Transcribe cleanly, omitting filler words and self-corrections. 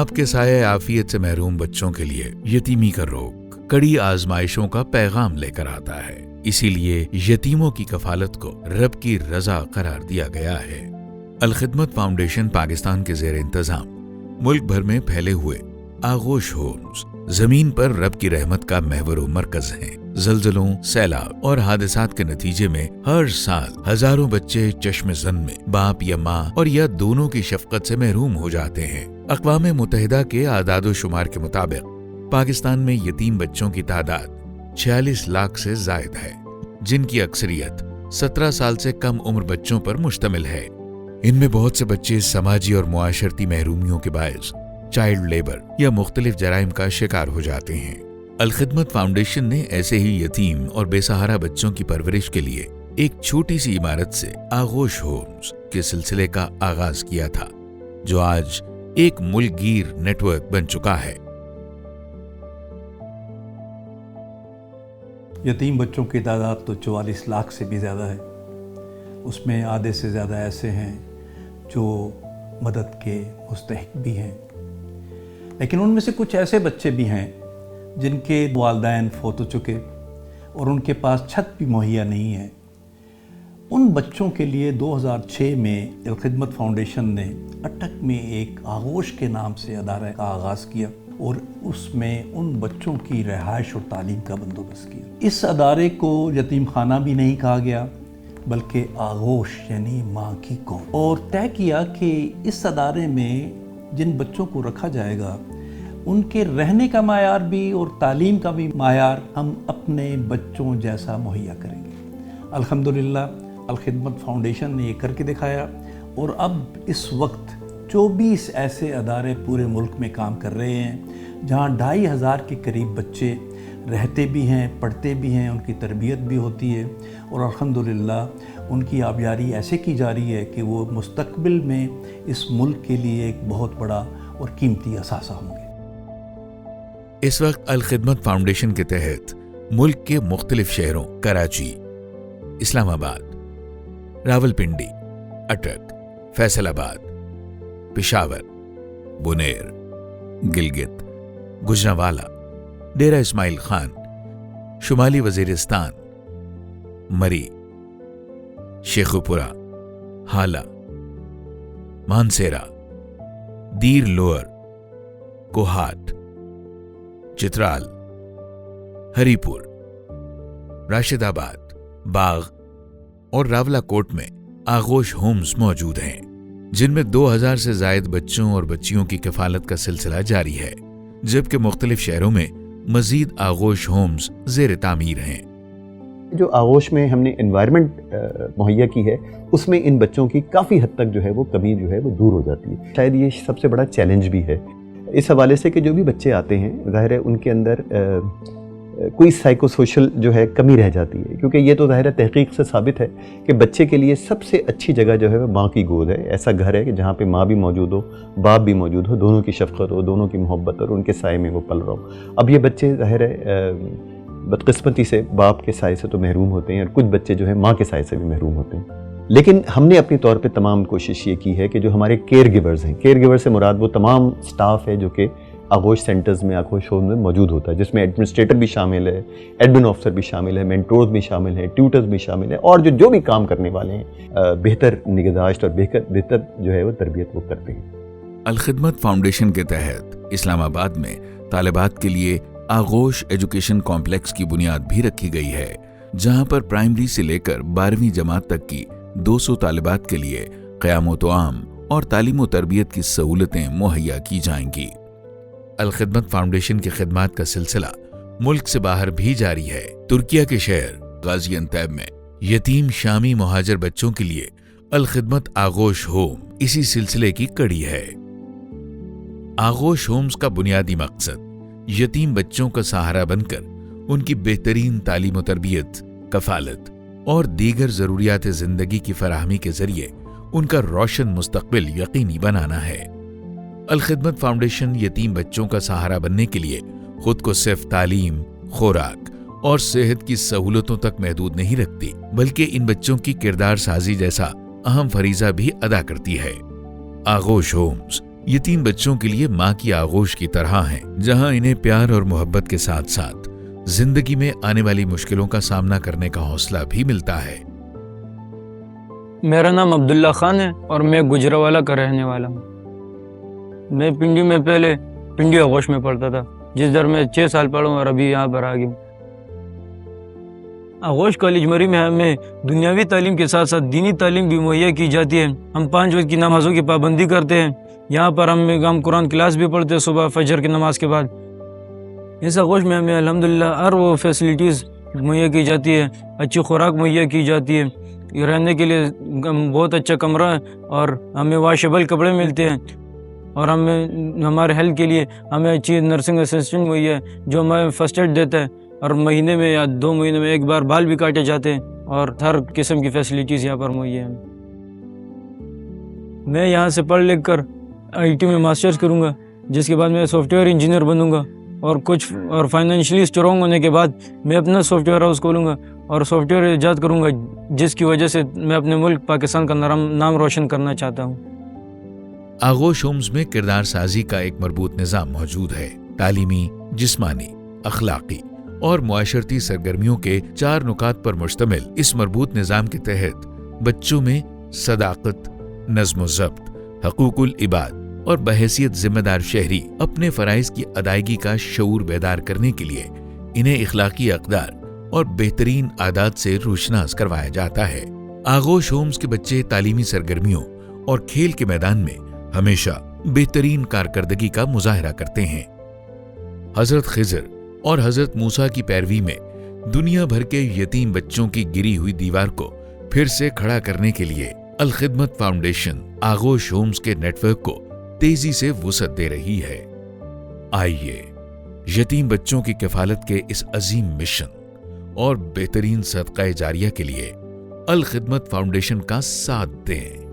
बाप के साये आफियत से महरूम बच्चों के लिए यतीमी का रोग कड़ी आजमाइशों का पैगाम लेकर आता है। इसीलिए यतीमों की कफालत को रब की रजा करार दिया गया है। अल-खिदमत फाउंडेशन पाकिस्तान के ज़ेर इंतजाम मुल्क भर में फैले हुए आगोश होम्स जमीन पर रब की रहमत का महवर मरकज हैं। जल्जलों, सैलाब और हादसात के नतीजे में हर साल हजारों बच्चे चश्मे ज़न में बाप या माँ और या दोनों की शफकत से महरूम हो जाते हैं। अक़वाम मुत्तहिदा के आदादो शुमार के मुताबिक पाकिस्तान में यतीम बच्चों की तादाद 46 लाख से जायद है, जिनकी अक्सरियत 17 साल से कम उम्र बच्चों पर मुश्तमिल है। इनमें बहुत से बच्चे समाजी और मुआशरती महरूमियों के बायस चाइल्ड लेबर या मुख्तलिफ जराइम का शिकार हो जाते हैं। अल-खिदमत फाउंडेशन ने ऐसे ही यतीम और बेसहारा बच्चों की परवरिश के लिए एक छोटी सी इमारत से आगोश होम्स के सिलसिले का आगाज किया था, जो आज एक मुल्कगीर नेटवर्क बन चुका है। यतीम बच्चों की तादाद तो 44 लाख से भी ज़्यादा है। उसमें आधे से ज़्यादा ऐसे हैं जो मदद के मुस्तहिक भी हैं, लेकिन उनमें से कुछ ऐसे बच्चे भी हैं जिनके वालिदैन फौत हो चुके और उनके पास छत भी मुहैया नहीं है। उन बच्चों के लिए 2006 में अल-खिदमत फाउंडेशन ने अटक में एक आगोश के नाम से अदारे का आगाज़ किया और उसमें उन बच्चों की रिहाइश और तालीम का बंदोबस्त किया। इस अदारे को यतीम खाना भी नहीं कहा गया, बल्कि आगोश यानी माँ की गोद, और तय किया कि इस अदारे में जिन बच्चों को रखा जाएगा उनके रहने का मायार भी और तालीम का भी मायार हम अपने बच्चों जैसा मुहैया करेंगे। अल्हम्दुलिल्लाह अल-खिदमत फाउंडेशन ने ये करके दिखाया और अब इस वक्त 24 ऐसे अदारे पूरे मुल्क में काम कर रहे हैं, जहाँ 2500 के करीब बच्चे रहते भी हैं, पढ़ते भी हैं, उनकी तरबियत भी होती है और अल्हम्दुलिल्लाह उनकी आबियारी ऐसे की जा रही है कि वो मुस्तकबिल में इस मुल्क के लिए एक बहुत बड़ा और कीमती असासा होंगे। इस वक्त अल-खिदमत फाउंडेशन के तहत मुल्क के मुख्तलिफ शहरों कराची, इस्लामाबाद, रावलपिंडी, अटक, फैसलाबाद, पेशावर, बुनेर, गिलगित, गुजरांवाला, डेरा इस्माइल खान, शुमाली वजीरिस्तान, मरी, शेखुपुरा, हाला, मानसेरा, दीर लोअर, कोहाट, चित्राल, हरीपुर, राशिदाबाद, बाग और रावलाकोट में आगोश होम्स मौजूद हैं, जिनमें 2000 से जायद बच्चों और बच्चियों की कफालत का सिलसिला जारी है, जबकि मुख्तलिफ शहरों में मजीद आगोश होम्स ज़ेर तामीर हैं। जो आगोश में हमने एनवायरनमेंट मुहैया की है, उसमें इन बच्चों की काफ़ी हद तक जो है वो कमी जो है वो दूर हो जाती है। शायद ये सबसे बड़ा चैलेंज भी है इस हवाले से कि जो भी बच्चे आते हैं, ज़ाहिर है उनके अंदर कोई साइको सोशल जो है कमी रह जाती है, क्योंकि ये तो ज़ाहिर है तहकीक से साबित है कि बच्चे के लिए सबसे अच्छी जगह जो है वो माँ की गोद है। ऐसा घर है कि जहाँ पे माँ भी मौजूद हो, बाप भी मौजूद हो, दोनों की शफ़क़त हो, दोनों की मोहब्बत और उनके साए में वो पल रहा हो। अब ये बच्चे ज़ाहिर है बदकिस्मती से बाप के साए से तो महरूम होते हैं और कुछ बच्चे जो है माँ के साए से भी महरूम होते हैं। लेकिन हमने अपनी तौर पे तमाम कोशिश ये की है कि जो हमारे केयर गिवर्स हैं, केयर गिवर से मुराद वो तमाम स्टाफ है जो कि आगोश सेंटर्स में, आगोश होम में मौजूद होता है, जिसमें एडमिनिस्ट्रेटर भी शामिल है, एडमिन ऑफिसर भी शामिल है, मेंटोर्स भी शामिल हैं, ट्यूटर्स भी शामिल हैं, और जो भी काम करने वाले हैं बेहतर निगहदाश्त और बेहतर जो है वो तरबियत वो करते हैं। अल-खिदमत फाउंडेशन के तहत इस्लामाबाद में तालिबात के लिए आगोश एजुकेशन कॉम्प्लेक्स की बुनियाद भी रखी गई है, जहां पर प्राइमरी से लेकर 12वीं जमात तक की 200 तालिबात के लिए क़याम-ओ-तआम और तालीम तरबियत की सहूलतें मुहैया की जाएंगी। अल-खिदमत फाउंडेशन की खिदमात का सिलसिला मुल्क से बाहर भी जारी है। तुर्किया के शहर गाजियान्तैब में यतीम शामी मुहाजिर बच्चों के लिए अल-खिदमत आगोश होम इसी सिलसिले की कड़ी है। आगोश होम्स का बुनियादी मकसद यतीम बच्चों का सहारा बनकर उनकी बेहतरीन तालीम तरबियत, कफालत और दीगर जरूरियात जिंदगी की फराहमी के जरिए उनका रोशन मुस्तकबिल यकीनी बनाना है। अल-खिदमत फाउंडेशन यतीम बच्चों का सहारा बनने के लिए खुद को सिर्फ तालीम, खुराक और सेहत की सहूलतों तक महदूद नहीं रखती, बल्कि इन बच्चों की किरदार साजी जैसा अहम फरीजा भी अदा करती है। आगोश होम्स यतीम बच्चों के लिए माँ की आगोश की तरह हैं, जहाँ इन्हें प्यार और मोहब्बत के साथ साथ जिंदगी में आने वाली मुश्किलों का सामना करने का हौसला भी मिलता है। मेरा नाम अब्दुल्ला खान है और मैं गुजरावाला का रहने वाला हूँ। मैं पिंडी में पहले पिंडी आगोश में पढ़ता था, जिस दर में 6 साल पढ़ा हूँ और अभी यहाँ पर आ गया हूँ। आगोश कॉलेज मरी में हमें दुनियावी तालीम के साथ साथ दीनी तालीम भी मुहैया की जाती है। हम 5 वक्त की नमाज़ों की पाबंदी करते हैं। यहाँ पर हम कुरान क्लास भी पढ़ते हैं सुबह फजर की नमाज के बाद। इस आगोश में हमें अल्हम्दुलिल्लाह हर वो फैसिलिटीज़ मुहैया की जाती है, अच्छी खुराक मुहैया की जाती है, रहने के लिए बहुत अच्छा कमरा है और हमें वाशेबल कपड़े मिलते हैं और हमारे हेल्थ के लिए हमें अच्छी नर्सिंग असिस्टेंट मुहैया है जो हमें फर्स्ट एड देता है और महीने में या 2 महीने में एक बार बाल भी काटे जाते हैं और हर किस्म की फैसिलिटीज़ यहाँ पर मुहैया है। मैं यहाँ से पढ़ लिख कर IT में मास्टर्स करूँगा, जिसके बाद मैं सॉफ्टवेयर इंजीनियर बनूँगा और फाइनेंशियली स्ट्रॉन्ग होने के बाद मैं अपना सॉफ्टवेयर हाउस खोलूँगा और सॉफ्टवेयर ईजाद करूँगा, जिसकी वजह से मैं अपने मुल्क पाकिस्तान का नाम रोशन करना चाहता हूँ। आगोश होम्स में किरदार साजी का एक मरबूत निज़ाम मौजूद है। तालीमी, जिस्मानी, अखलाकी और मुआशरती सरगर्मियों के 4 नुकात पर मुश्तमिल इस मरबूत निज़ाम के तहत बच्चों में सदाकत, नज़्म-ओ-ज़ब्त, हकूकुल इबाद और बहैसियत जिम्मेदार शहरी अपने फराइज की अदायगी का शऊर बेदार करने के लिए इन्हें इखलाकी अक़दार और बेहतरीन आदात से रोशनास करवाया जाता है। आगोश होम्स के बच्चे तालीमी सरगर्मियों और खेल के मैदान में हमेशा बेहतरीन कारकर्दगी का मुजाहरा करते हैं। हजरत खिज़र और हजरत मूसा की पैरवी में दुनिया भर के यतीम बच्चों की गिरी हुई दीवार को फिर से खड़ा करने के लिए अल खिदमत फाउंडेशन आगोश होम्स के नेटवर्क को तेजी से वुसअत दे रही है। आइए यतीम बच्चों की किफालत के इस अजीम मिशन और बेहतरीन सदका जारिया के लिए अल खिदमत फाउंडेशन का साथ दें।